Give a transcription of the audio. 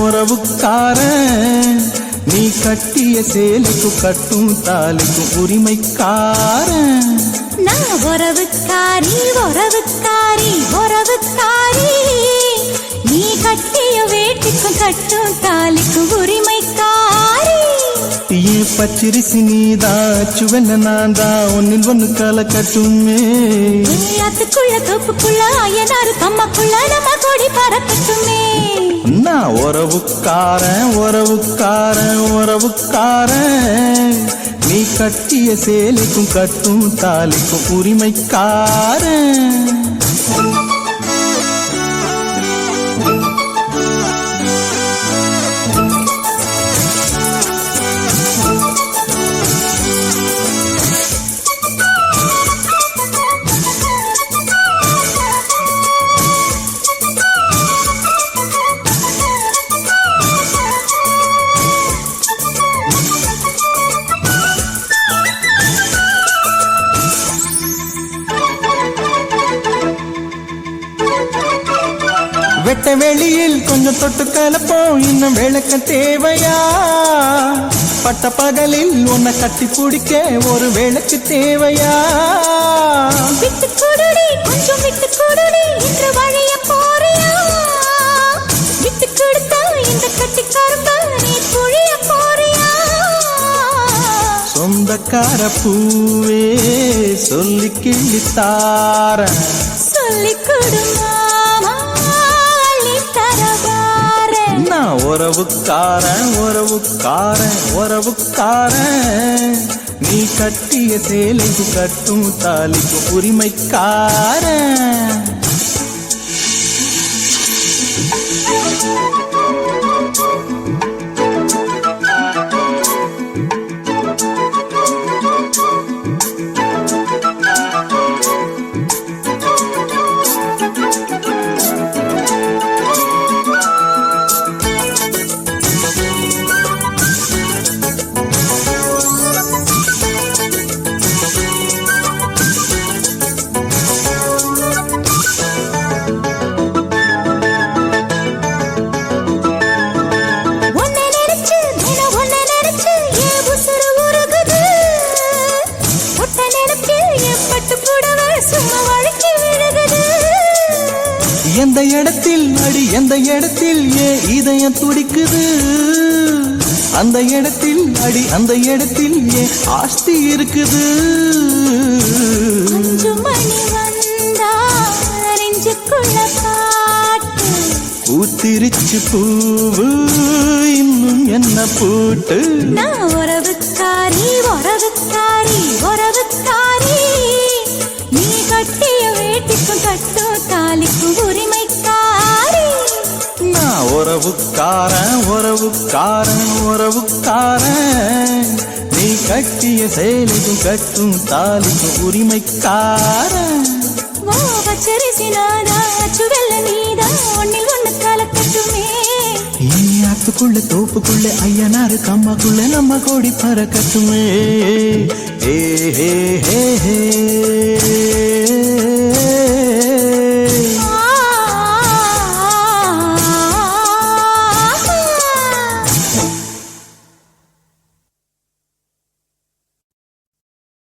உறவுக்காரன் நீ கட்டிய சேலைக்கு கட்டும் தாலிக்கு உரிமைக்காரன். நான் உறவுக்காரி நீ கட்டிய வேட்டிக்கு கட்டும் தாலிக்கு உரிமைக்காரி. ஏன் பச்சரிசி நீதாச்சு வெண்ண நான்தா ஒன்னில் ஒண்ணு கலக்கட்டுமே. அதுக்குள்ள தொப்புக்குள்ள அயனாரு கம்மக்குள்ள நம்ம கொடி பறக்கட்டுமே. நான் உறவுக்காரன் நீ கட்டிய சேலைக்கும் கட்டும் தாலிக்கும் உரிமைக்காரன். வெட்ட வெளியில் கொஞ்சம் தொட்டு கலப்போம், இன்னும் விளக்க தேவையா? பட்ட பகலில் உன்னை கட்டி பிடிக்க ஒரு விளக்கு தேவையா? விட்டு கொடுடி கொஞ்சம் விட்டு கொடுடி இன்று வழிய போறியா? விட்டு கொடுத்தா இந்த கட்டி கரும்பா நீ புழிய போறியா? சொந்தக்கார பூவே சொல்லி கிள்ளித்தார சொல்லி கொடுமா நான் உறவுக்காரன் நீ கட்டிய சேலைக்கு கட்டும் தாலிக்கு உரிமைக்காரன். எந்த இடத்தில் அடி எந்த இடத்தில் ஏன் இதயம் துடிக்குது? அந்த இடத்தில் அடி அந்த இடத்தில் ஏன் ஆஸ்தி இருக்குது? பூத்திருச்சு பூவு இன்னும் என்ன பூட்டு? நான் உறவுக்காரி நீ கட்டிய வேட்டிக்கும் கட்டும் தாலிக்கும் உரிமைக்காரி. நான் உறவுக்காரன் நீ கட்டிய சேலைக்கும் கட்டும் தாலிக்கும் உரிமைக்காரன். பச்சரிசி நாதா சுவெல்ல நீதா ஒன்னில் ஒண்ணு கலக்கட்டுமே. ஆத்துக்குள்ள தோப்புக்குள்ள ஐயனாரு கம்மாக்குள்ள நம்ம கோடி பறக்கட்டுமே.